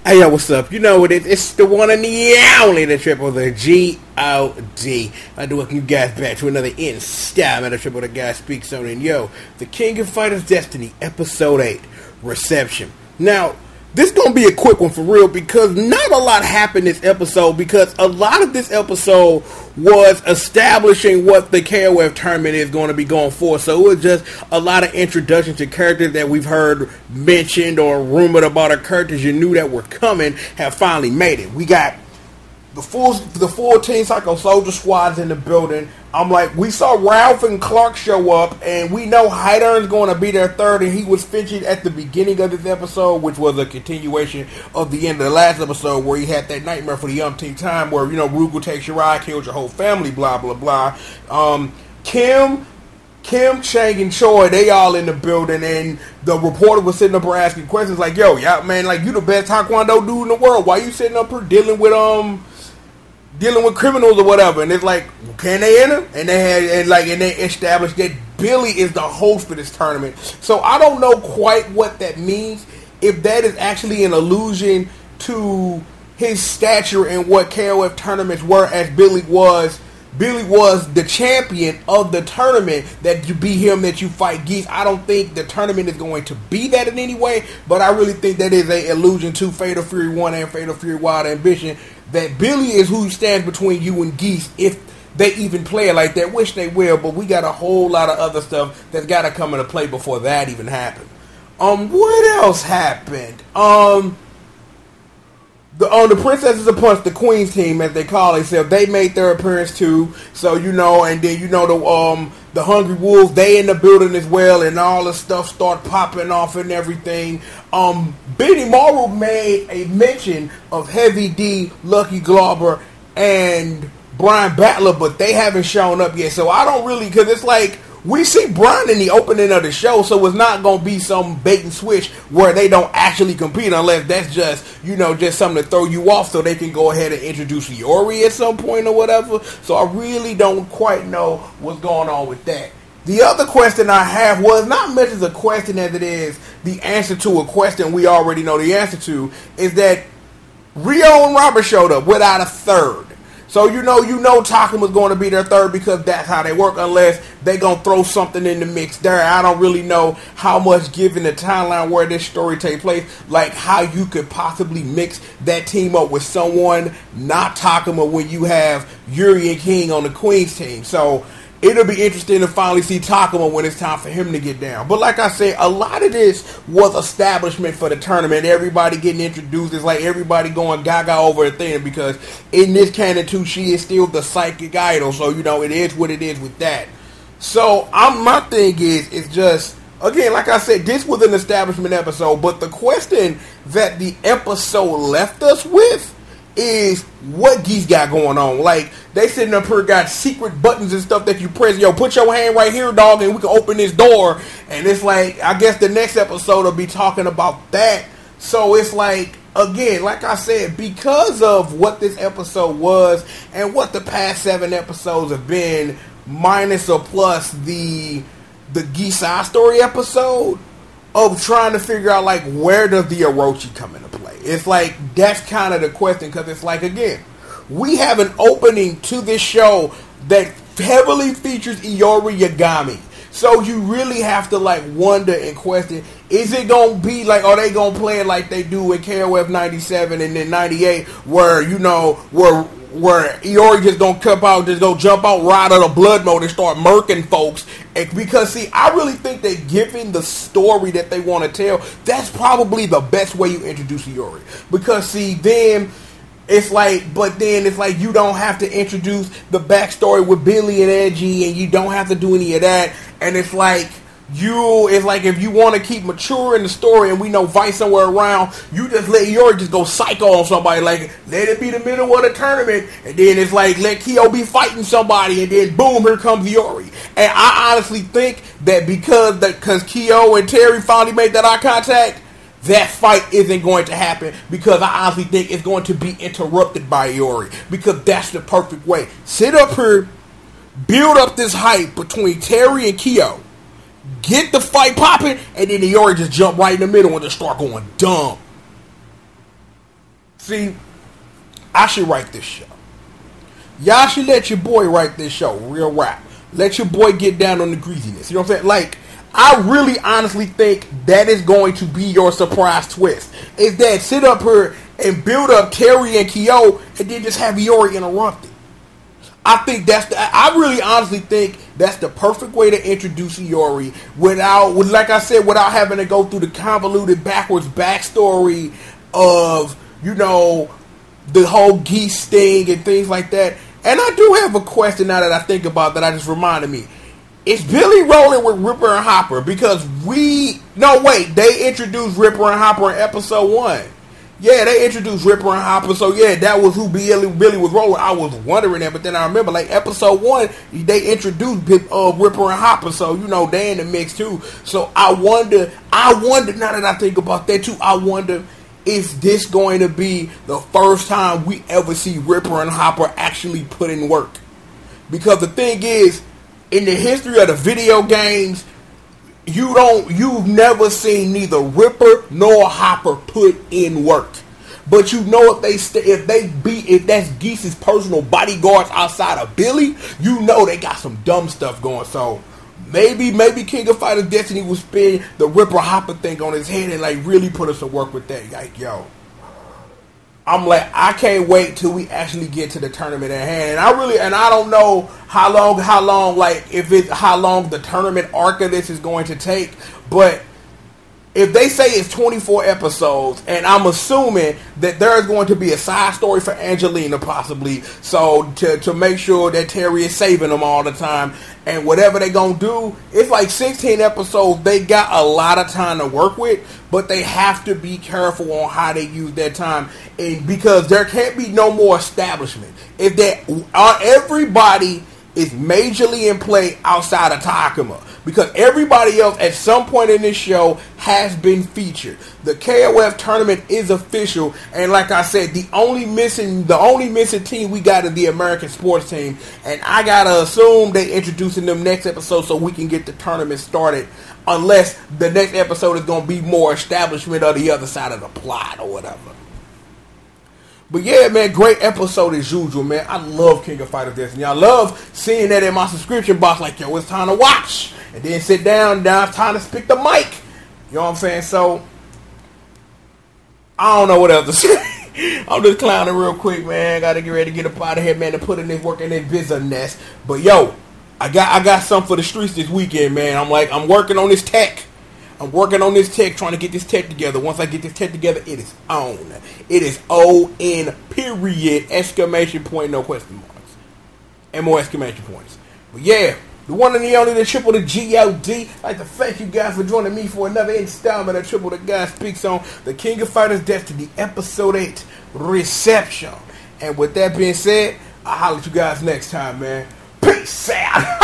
Hey yo, what's up? You know what it is? It's the one and the only the triple, the G.O.D. I do welcome you guys back to another installment of Triple the Guy Speaks On. And yo, The King of Fighters Destiny, Episode 8, Reception. Now, this is going to be a quick one for real because not a lot happened this episode, because a lot of this episode was establishing what the KOF tournament is going to be going for. So it was just a lot of introduction to characters that we've heard mentioned or rumored about, or characters you knew that were coming have finally made it. We got the full Team Psycho Soldier squads in the building. I'm like, we saw Ralph and Clark show up, and we know Heidern's going to be their third, and he was featured at the beginning of this episode, which was a continuation of the end of the last episode where he had that nightmare for the umpteenth time where, you know, Rugal takes your eye, kills your whole family, blah, blah, blah. Kim, Chang, and Choi, they all in the building, and the reporter was sitting up here asking questions like, yo, yeah, man, like, you the best Taekwondo dude in the world. Why you sitting up here dealing with criminals or whatever? And it's like, can they enter? And they established that Billy is the host for this tournament. So I don't know quite what that means, if that is actually an allusion to his stature and what KOF tournaments were, as Billy was the champion of the tournament, that you be him, that you fight Geese. I don't think the tournament is going to be that in any way, but I really think that is a allusion to Fatal Fury 1 and Fatal Fury Wild Ambition, that Billy is who stands between you and Geese, if they even play it like that, which they will, but we got a whole lot of other stuff that's got to come into play before that even happened. What else happened? The Princesses of Punch, the Queen's team, as they call themselves, they made their appearance too. So, you know, and then, you know, the Hungry Wolves, they in the building as well, and all the stuff start popping off and everything. Benny Morrow made a mention of Heavy D, Lucky Glauber, and Brian Battler, but they haven't shown up yet. So I don't really, because it's like, we see Brian in the opening of the show, so it's not going to be some bait and switch where they don't actually compete, unless that's just, you know, just something to throw you off so they can go ahead and introduce Iori at some point or whatever. So I really don't quite know what's going on with that. The other question I have was not much as a question as it is the answer to a question we already know the answer to, is that Rio and Robert showed up without a third. So you know Takum was going to be their third, because that's how they work, unless they going to throw something in the mix there. I don't really know how much, given the timeline where this story takes place, like how you could possibly mix that team up with someone not Takuma when you have Yuri and King on the Queen's team. So it'll be interesting to finally see Takuma when it's time for him to get down. But like I said, a lot of this was establishment for the tournament. Everybody getting introduced. It's like everybody going gaga over a thing, because in this canon too, she is still the psychic idol. So, you know, it is what it is with that. So my thing is, it's just, again, like I said, this was an establishment episode. But the question that the episode left us with is, what Geese got going on? Like, they sitting up here, got secret buttons and stuff that you press. Yo, put your hand right here, dog, and we can open this door. And it's like, I guess the next episode will be talking about that. So it's like, again, like I said, because of what this episode was and what the past 7 episodes have been, minus or plus the Geese side story episode, of trying to figure out, like, where does the Orochi come into play? It's like, that's kind of the question, because it's like, again, we have an opening to this show that heavily features Iori Yagami. So you really have to, like, wonder and question, is it going to be like, are they going to play it like they do in KOF 97 and then 98, where, you know, where Iori just gonna jump out right out of blood mode and start murking folks? And because, see, I really think that given the story that they want to tell, that's probably the best way you introduce Iori. Because, see, then it's like, you don't have to introduce the backstory with Billy and Edgy, and you don't have to do any of that. And it's like, if you want to keep maturing the story, and we know Vice somewhere around, you just let Iori just go psycho on somebody, like, let it be the middle of the tournament, and then it's like, let Kyo be fighting somebody, and then boom, here comes Iori. And I honestly think that because Kyo and Terry finally made that eye contact, that fight isn't going to happen, because I honestly think it's going to be interrupted by Iori, because that's the perfect way. Sit up here, build up this hype between Terry and Kyo, get the fight popping, and then Iori just jump right in the middle and just start going dumb. See, I should write this show. Y'all should let your boy write this show, real rap. Let your boy get down on the greasiness. You know what I'm saying? Like, I really honestly think that is going to be your surprise twist. Is that sit up here and build up Terry and K.O. and then just have Iori interrupt it. I think I really honestly think that's the perfect way to introduce Iori like I said, without having to go through the convoluted backwards backstory of, you know, the whole geese thing and things like that. And I do have a question now that I think about that I just reminded me. Is Billy rolling with Ripper and Hopper? Because they introduced Ripper and Hopper in episode 1. Yeah, they introduced Ripper and Hopper, so yeah, that was who Billy was rolling. I was wondering that, but then I remember, like, episode 1, they introduced Ripper and Hopper, so, you know, they in the mix too. So I wonder, now that I think about that too, I wonder, is this going to be the first time we ever see Ripper and Hopper actually put in work? Because the thing is, in the history of the video games, you've never seen neither Ripper nor Hopper put in work. But you know, if that's Geese's personal bodyguards outside of Billy, you know they got some dumb stuff going. So maybe King of Fighters Destiny will spin the Ripper Hopper thing on his head and like really put us to work with that. Like, yo, I'm like, I can't wait till we actually get to the tournament at hand. And I don't know how long the tournament arc of this is going to take. But if they say it's 24 episodes, and I'm assuming that there is going to be a side story for Angelina possibly, so to make sure that Terry is saving them all the time, and whatever they gonna do, it's like 16 episodes. They got a lot of time to work with, but they have to be careful on how they use their time, and because there can't be no more establishment. If everybody is majorly in play outside of Takuma, because everybody else at some point in this show has been featured. The KOF tournament is official, and like I said, the only missing team we got is the American sports team, and I gotta assume they introducing them next episode so we can get the tournament started, unless the next episode is gonna be more establishment of the other side of the plot or whatever. But yeah, man, great episode as usual, man. I love King of Fighters Destiny. I love seeing that in my subscription box, like, yo, it's time to watch. And then sit down, now it's time to speak the mic. You know what I'm saying? So, I don't know what else to say. I'm just clowning real quick, man. Gotta get ready to get up out of here, man, to put in this work in this business. But yo, I got something for the streets this weekend, man. I'm working on this tech. I'm working on this tech, trying to get this tech together. Once I get this tech together, it is on. It is O-N, period, exclamation point, no question marks. And more exclamation points. But yeah, the one and the only, the triple, the G.O.D. I'd like to thank you guys for joining me for another installment of Triple the Guy Speaks on the King of Fighters Destiny, Episode 8, Reception. And with that being said, I'll holler at you guys next time, man. Peace out.